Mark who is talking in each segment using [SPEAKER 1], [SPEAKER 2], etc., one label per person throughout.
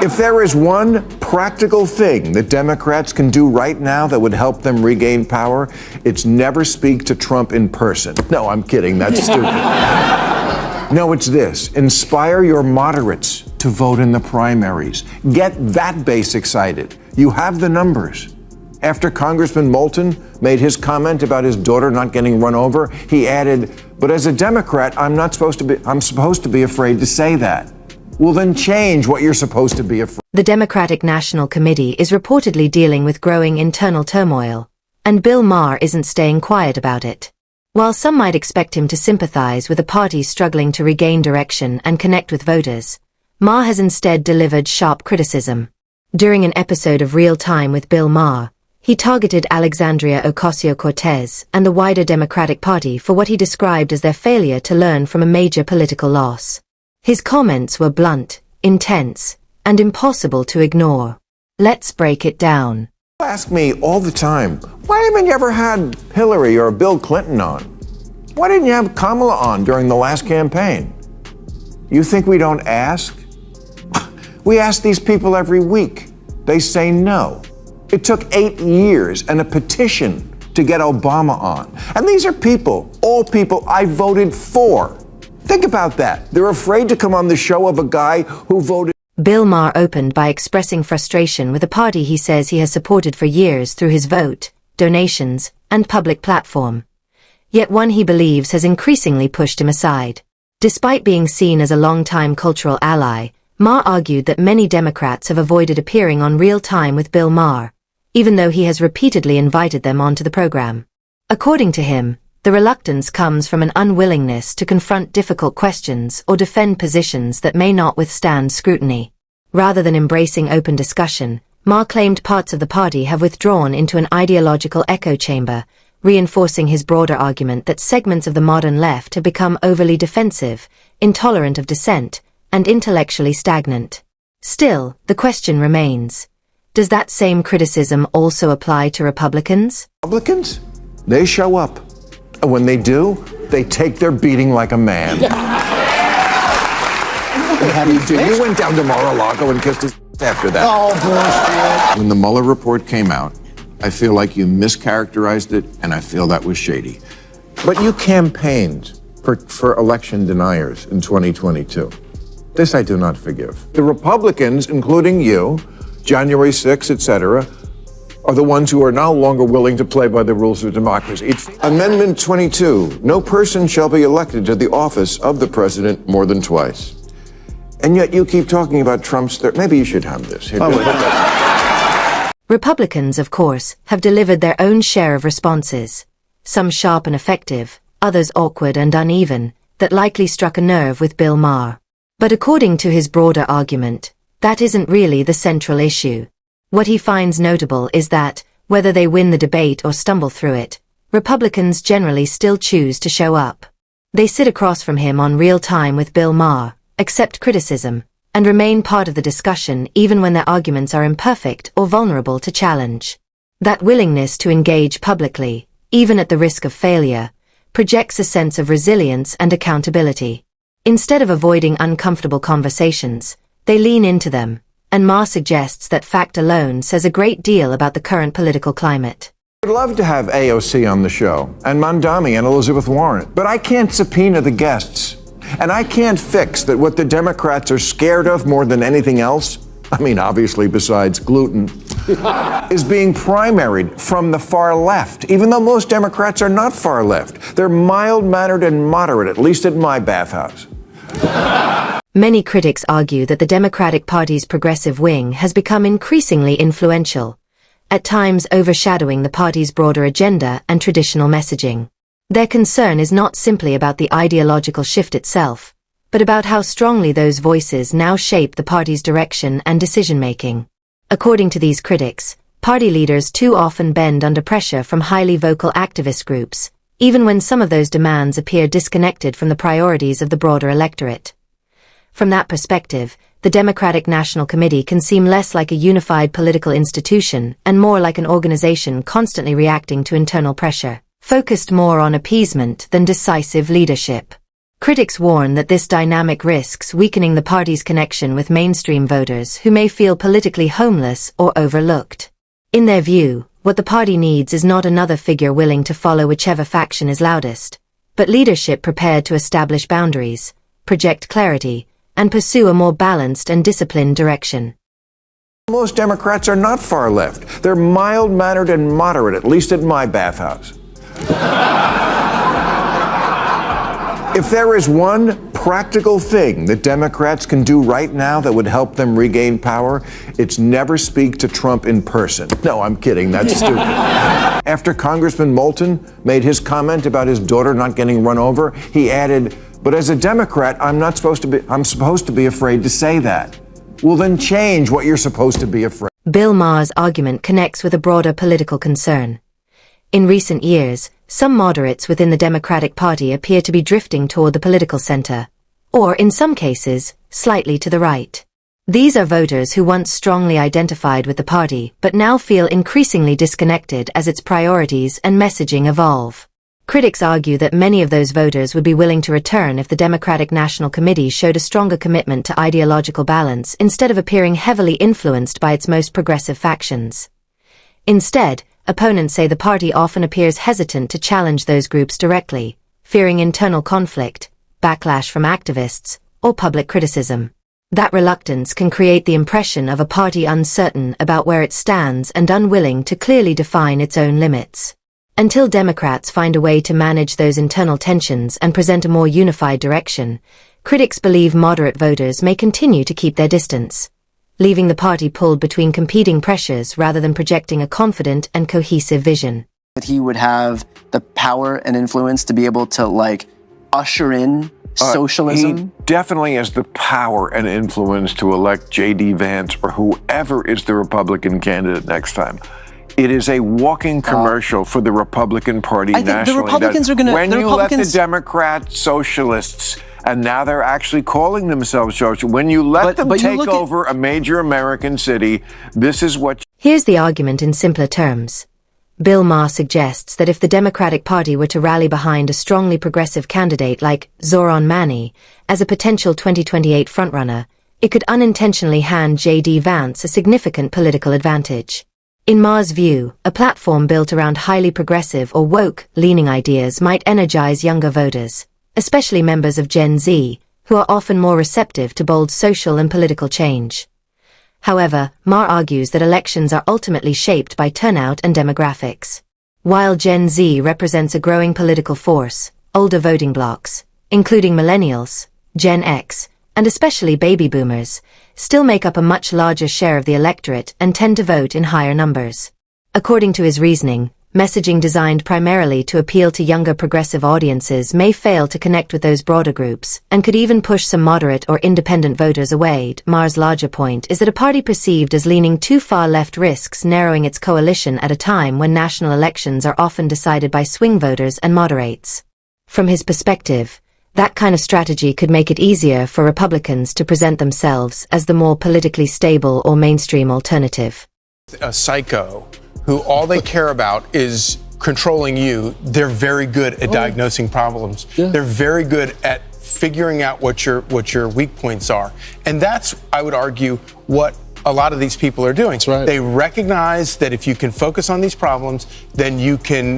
[SPEAKER 1] If there is one practical thing that Democrats can do right now that would help them regain power, it's never speak to Trump in person. No, I'm kidding. That's stupid. No, it's this. Inspire your moderates to vote in the primaries. Get that base excited. You have the numbers. After Congressman Moulton made his comment about his daughter not getting run over, he added, "But as a Democrat, I'm supposed to be afraid to say that." Well, then change what you're supposed to be afraid.
[SPEAKER 2] The Democratic National Committee is reportedly dealing with growing internal turmoil, and Bill Maher isn't staying quiet about it. While some might expect him to sympathize with a party struggling to regain direction and connect with voters, Maher has instead delivered sharp criticism. During an episode of Real Time with Bill Maher, he targeted Alexandria Ocasio-Cortez and the wider Democratic Party for what he described as their failure to learn from a major political loss. His comments were blunt, intense, and impossible to ignore. Let's break it down.
[SPEAKER 1] People ask me all the time, why haven't you ever had Hillary or Bill Clinton on? Why didn't you have Kamala on during the last campaign? You think we don't ask? We ask these people every week. They say no. It took 8 years and a petition to get Obama on. And these are people, all people I voted for. Think about that. They're afraid to come on the show of a guy who voted.
[SPEAKER 2] Bill Maher opened by expressing frustration with a party he says he has supported for years through his vote, donations, and public platform. Yet one he believes has increasingly pushed him aside. Despite being seen as a longtime cultural ally, Maher argued that many Democrats have avoided appearing on Real Time with Bill Maher, even though he has repeatedly invited them onto the program. According to him, the reluctance comes from an unwillingness to confront difficult questions or defend positions that may not withstand scrutiny. Rather than embracing open discussion, Maher claimed parts of the party have withdrawn into an ideological echo chamber, reinforcing his broader argument that segments of the modern left have become overly defensive, intolerant of dissent, and intellectually stagnant. Still, the question remains, does that same criticism also apply to Republicans?
[SPEAKER 1] Republicans? They show up. And when they do, they take their beating like a man. You went down to Mar-a-Lago and kissed his after that.
[SPEAKER 3] Oh, bullshit.
[SPEAKER 1] When the Mueller report came out, I feel like you mischaracterized it, and I feel that was shady. But you campaigned for election deniers in 2022. This I do not forgive. The Republicans, including you, January 6th, etc., are the ones who are no longer willing to play by the rules of democracy. Amendment 22, no person shall be elected to the office of the president more than twice. And yet you keep talking about Trump's maybe you should have this.
[SPEAKER 2] Republicans, of course, have delivered their own share of responses, some sharp and effective, others awkward and uneven, that likely struck a nerve with Bill Maher. But according to his broader argument, that isn't really the central issue. What he finds notable is that, whether they win the debate or stumble through it, Republicans generally still choose to show up. They sit across from him on Real Time with Bill Maher, accept criticism, and remain part of the discussion even when their arguments are imperfect or vulnerable to challenge. That willingness to engage publicly, even at the risk of failure, projects a sense of resilience and accountability. Instead of avoiding uncomfortable conversations, they lean into them, and Maher suggests that fact alone says a great deal about the current political climate.
[SPEAKER 1] I'd love to have AOC on the show, and Mondami and Elizabeth Warren, but I can't subpoena the guests. And I can't fix that what the Democrats are scared of more than anything else, I mean, obviously besides gluten, is being primaried from the far left, even though most Democrats are not far left. They're mild-mannered and moderate, at least at my bathhouse.
[SPEAKER 2] Many critics argue that the Democratic Party's progressive wing has become increasingly influential, at times overshadowing the party's broader agenda and traditional messaging. Their concern is not simply about the ideological shift itself, but about how strongly those voices now shape the party's direction and decision-making. According to these critics, party leaders too often bend under pressure from highly vocal activist groups, even when some of those demands appear disconnected from the priorities of the broader electorate. From that perspective, the Democratic National Committee can seem less like a unified political institution and more like an organization constantly reacting to internal pressure, focused more on appeasement than decisive leadership. Critics warn that this dynamic risks weakening the party's connection with mainstream voters who may feel politically homeless or overlooked. In their view, what the party needs is not another figure willing to follow whichever faction is loudest, but leadership prepared to establish boundaries, project clarity, and pursue a more balanced and disciplined direction.
[SPEAKER 1] Most Democrats are not far left. They're mild-mannered and moderate, at least at my bathhouse. If there is one practical thing that Democrats can do right now that would help them regain power, it's never speak to Trump in person. No, I'm kidding. That's stupid. After Congressman Moulton made his comment about his daughter not getting run over, he added, "But as a Democrat, I'm supposed to be afraid to say that." Well, then change what you're supposed to be afraid.
[SPEAKER 2] Bill Maher's argument connects with a broader political concern. In recent years, some moderates within the Democratic Party appear to be drifting toward the political center, or in some cases, slightly to the right. These are voters who once strongly identified with the party but now feel increasingly disconnected as its priorities and messaging evolve. Critics argue that many of those voters would be willing to return if the Democratic National Committee showed a stronger commitment to ideological balance instead of appearing heavily influenced by its most progressive factions. Instead, opponents say the party often appears hesitant to challenge those groups directly, fearing internal conflict, backlash from activists, or public criticism. That reluctance can create the impression of a party uncertain about where it stands and unwilling to clearly define its own limits. Until Democrats find a way to manage those internal tensions and present a more unified direction, critics believe moderate voters may continue to keep their distance, leaving the party pulled between competing pressures rather than projecting a confident and cohesive vision.
[SPEAKER 3] That he would have the power and influence to be able to, usher in socialism?
[SPEAKER 1] He definitely has the power and influence to elect J.D. Vance or whoever is the Republican candidate next time. It is a walking commercial for the Republican Party nationally.
[SPEAKER 3] I think the Republicans are going to...
[SPEAKER 1] When you let the Democrat socialists, and now they're actually calling themselves socialists, when you let them take over a major American city, this is what...
[SPEAKER 2] Here's the argument in simpler terms. Bill Maher suggests that if the Democratic Party were to rally behind a strongly progressive candidate like Zoran Mani as a potential 2028 frontrunner, it could unintentionally hand J.D. Vance a significant political advantage. In Maher's view, a platform built around highly progressive or woke-leaning ideas might energize younger voters, especially members of Gen Z, who are often more receptive to bold social and political change. However, Maher argues that elections are ultimately shaped by turnout and demographics. While Gen Z represents a growing political force, older voting blocs, including millennials, Gen X, and especially baby boomers, still make up a much larger share of the electorate and tend to vote in higher numbers. According to his reasoning, messaging designed primarily to appeal to younger progressive audiences may fail to connect with those broader groups, and could even push some moderate or independent voters away. Maher's larger point is that a party perceived as leaning too far left risks narrowing its coalition at a time when national elections are often decided by swing voters and moderates. From his perspective, that kind of strategy could make it easier for Republicans to present themselves as the more politically stable or mainstream alternative.
[SPEAKER 4] A psycho who all they care about is controlling you. They're very good at diagnosing problems. Yeah. They're very good at figuring out what your weak points are. And that's, I would argue, what a lot of these people are doing.
[SPEAKER 5] That's right.
[SPEAKER 4] They recognize that if you can focus on these problems, then you can,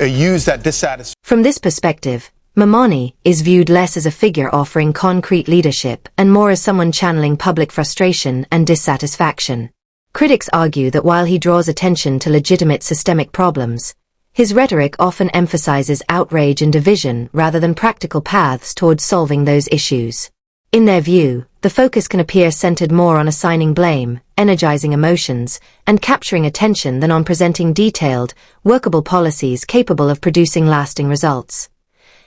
[SPEAKER 4] use that dissatisfaction.
[SPEAKER 2] From this perspective, Mani is viewed less as a figure offering concrete leadership and more as someone channeling public frustration and dissatisfaction. Critics argue that while he draws attention to legitimate systemic problems, his rhetoric often emphasizes outrage and division rather than practical paths towards solving those issues. In their view, the focus can appear centered more on assigning blame, energizing emotions, and capturing attention than on presenting detailed, workable policies capable of producing lasting results.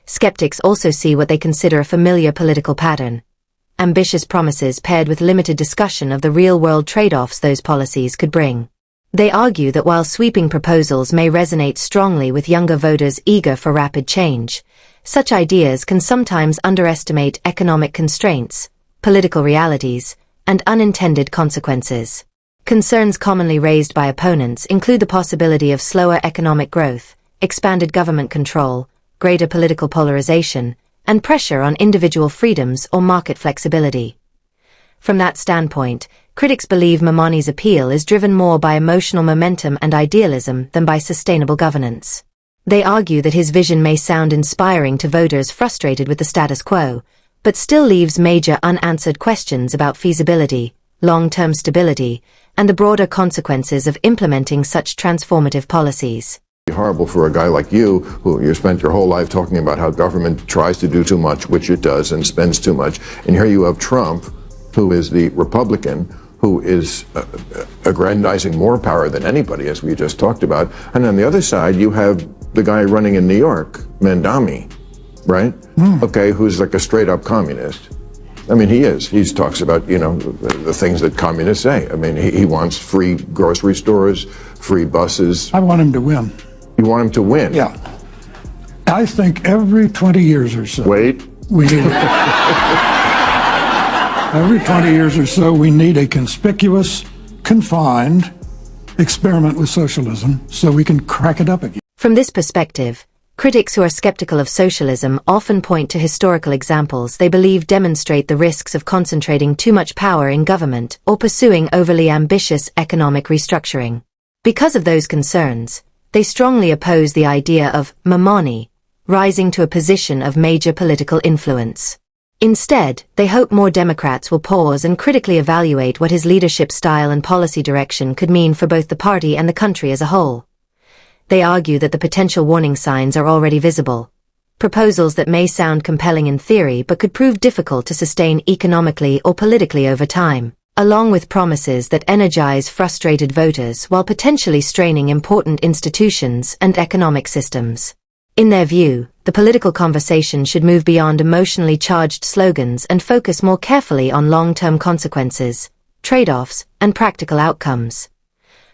[SPEAKER 2] Skeptics also see what they consider a familiar political pattern: ambitious promises paired with limited discussion of the real-world trade-offs those policies could bring. They argue that while sweeping proposals may resonate strongly with younger voters eager for rapid change, such ideas can sometimes underestimate economic constraints, political realities, and unintended consequences. Concerns commonly raised by opponents include the possibility of slower economic growth, expanded government control, greater political polarization, and pressure on individual freedoms or market flexibility. From that standpoint, critics believe Mamani's appeal is driven more by emotional momentum and idealism than by sustainable governance. They argue that his vision may sound inspiring to voters frustrated with the status quo, but still leaves major unanswered questions about feasibility, long-term stability, and the broader consequences of implementing such transformative policies.
[SPEAKER 1] Horrible for a guy like you, who you spent your whole life talking about how government tries to do too much, which it does, and spends too much. And here you have Trump, who is the Republican, who is aggrandizing more power than anybody, as we just talked about. And on the other side, you have the guy running in New York, Mandami, right? Okay, who's like a straight up communist. I mean, he is. He talks about, you know, the things that communists say. I mean, he wants free grocery stores, free buses.
[SPEAKER 5] I want him to win.
[SPEAKER 1] You want him to win?
[SPEAKER 5] Yeah. I think every 20 years or so.
[SPEAKER 1] Wait.
[SPEAKER 5] We need every 20 years or so, we need a conspicuous, confined experiment with socialism so we can crack it up again.
[SPEAKER 2] From this perspective, critics who are skeptical of socialism often point to historical examples they believe demonstrate the risks of concentrating too much power in government or pursuing overly ambitious economic restructuring. Because of those concerns, they strongly oppose the idea of Mamani rising to a position of major political influence. Instead, they hope more Democrats will pause and critically evaluate what his leadership style and policy direction could mean for both the party and the country as a whole. They argue that the potential warning signs are already visible. Proposals that may sound compelling in theory but could prove difficult to sustain economically or politically over time, along with promises that energize frustrated voters while potentially straining important institutions and economic systems. In their view, the political conversation should move beyond emotionally charged slogans and focus more carefully on long-term consequences, trade-offs, and practical outcomes.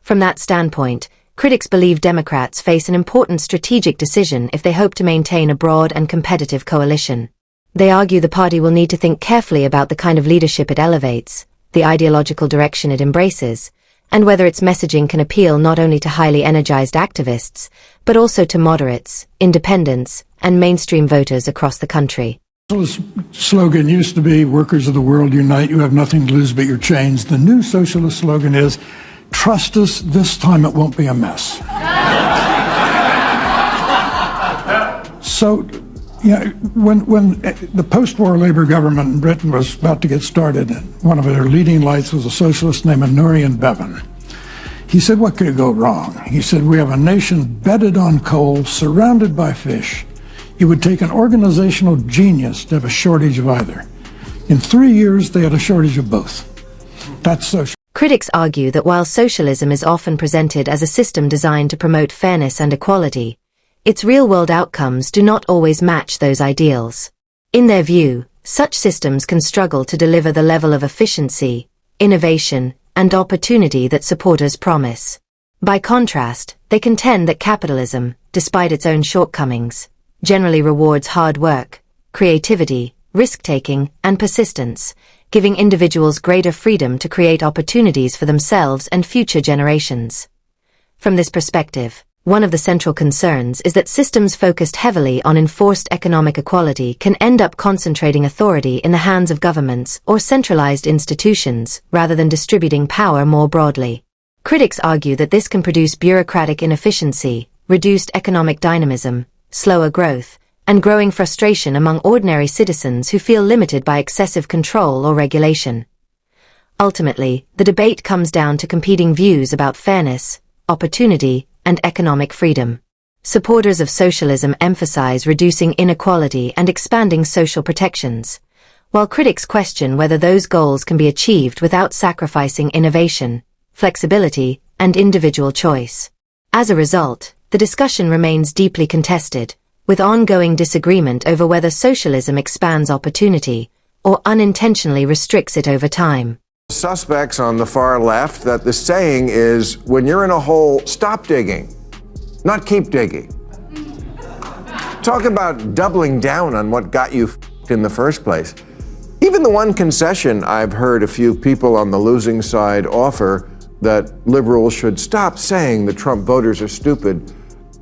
[SPEAKER 2] From that standpoint, critics believe Democrats face an important strategic decision if they hope to maintain a broad and competitive coalition. They argue the party will need to think carefully about the kind of leadership it elevates, the ideological direction it embraces, and whether its messaging can appeal not only to highly energized activists, but also to moderates, independents, and mainstream voters across the country.
[SPEAKER 5] The slogan used to be, "Workers of the world unite, you have nothing to lose but your chains." The new socialist slogan is, "Trust us, this time it won't be a mess." So, when the post-war Labour government in Britain was about to get started, one of their leading lights was a socialist named Nurian Bevan. He said, what could go wrong? He said, we have a nation bedded on coal, surrounded by fish. It would take an organizational genius to have a shortage of either. In 3 years, they had a shortage of both. That's social.
[SPEAKER 2] Critics argue that while socialism is often presented as a system designed to promote fairness and equality, its real-world outcomes do not always match those ideals. In their view, such systems can struggle to deliver the level of efficiency, innovation, and opportunity that supporters promise. By contrast, they contend that capitalism, despite its own shortcomings, generally rewards hard work, creativity, risk-taking, and persistence, giving individuals greater freedom to create opportunities for themselves and future generations. From this perspective, one of the central concerns is that systems focused heavily on enforced economic equality can end up concentrating authority in the hands of governments or centralized institutions rather than distributing power more broadly. Critics argue that this can produce bureaucratic inefficiency, reduced economic dynamism, slower growth, and growing frustration among ordinary citizens who feel limited by excessive control or regulation. Ultimately, the debate comes down to competing views about fairness, opportunity, and economic freedom. Supporters of socialism emphasize reducing inequality and expanding social protections, while critics question whether those goals can be achieved without sacrificing innovation, flexibility, and individual choice. As a result, the discussion remains deeply contested, with ongoing disagreement over whether socialism expands opportunity or unintentionally restricts it over time.
[SPEAKER 1] Suspects on the far left that the saying is, when you're in a hole, stop digging, not keep digging. Talk about doubling down on what got you in the first place. Even the one concession I've heard a few people on the losing side offer, that liberals should stop saying the Trump voters are stupid,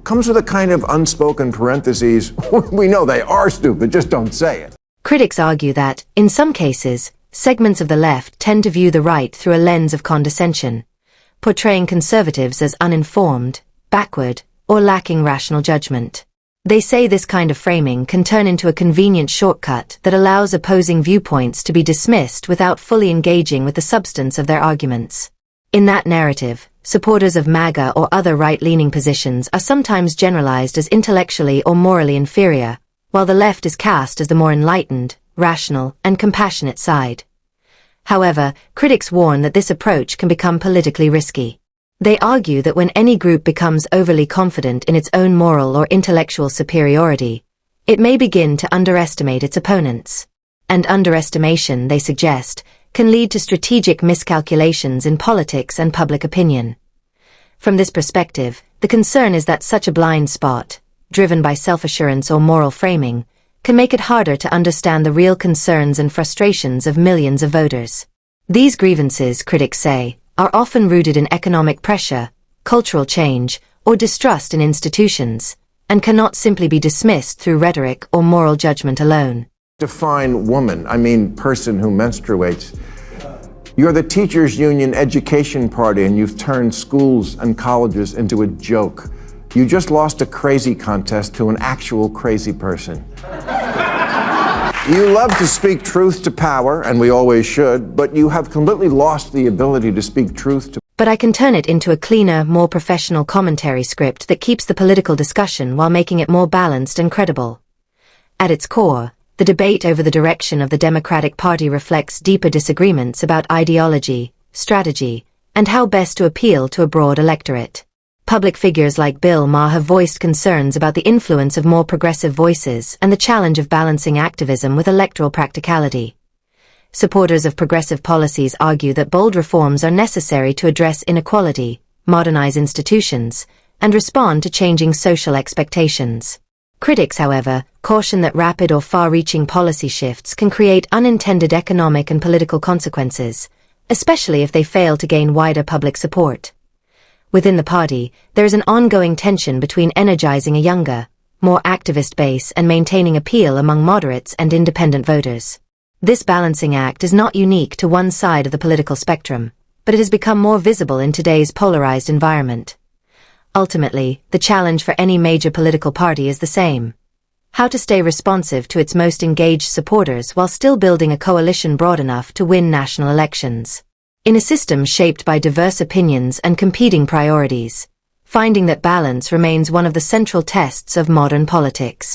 [SPEAKER 1] comes with a kind of unspoken parentheses. We know they are stupid, just don't say it.
[SPEAKER 2] Critics argue that, in some cases, segments of the left tend to view the right through a lens of condescension, portraying conservatives as uninformed, backward, or lacking rational judgment. They say this kind of framing can turn into a convenient shortcut that allows opposing viewpoints to be dismissed without fully engaging with the substance of their arguments. In that narrative, supporters of MAGA or other right-leaning positions are sometimes generalized as intellectually or morally inferior, while the left is cast as the more enlightened, rational, and compassionate side. However, critics warn that this approach can become politically risky. They argue that when any group becomes overly confident in its own moral or intellectual superiority, it may begin to underestimate its opponents. And underestimation, they suggest, can lead to strategic miscalculations in politics and public opinion. From this perspective, the concern is that such a blind spot, driven by self-assurance or moral framing, can make it harder to understand the real concerns and frustrations of millions of voters. These grievances, critics say, are often rooted in economic pressure, cultural change, or distrust in institutions, and cannot simply be dismissed through rhetoric or moral judgment alone.
[SPEAKER 1] Define woman, I mean person who menstruates. You're the teachers' union education party and you've turned schools and colleges into a joke. You just lost a crazy contest to an actual crazy person. You love to speak truth to power, and we always should, but you have completely lost the ability to speak truth to...
[SPEAKER 2] But I can turn it into a cleaner, more professional commentary script that keeps the political discussion while making it more balanced and credible. At its core, the debate over the direction of the Democratic Party reflects deeper disagreements about ideology, strategy, and how best to appeal to a broad electorate. Public figures like Bill Maher have voiced concerns about the influence of more progressive voices and the challenge of balancing activism with electoral practicality. Supporters of progressive policies argue that bold reforms are necessary to address inequality, modernize institutions, and respond to changing social expectations. Critics, however, caution that rapid or far-reaching policy shifts can create unintended economic and political consequences, especially if they fail to gain wider public support. Within the party, there is an ongoing tension between energizing a younger, more activist base and maintaining appeal among moderates and independent voters. This balancing act is not unique to one side of the political spectrum, but it has become more visible in today's polarized environment. Ultimately, the challenge for any major political party is the same: how to stay responsive to its most engaged supporters while still building a coalition broad enough to win national elections. In a system shaped by diverse opinions and competing priorities, finding that balance remains one of the central tests of modern politics.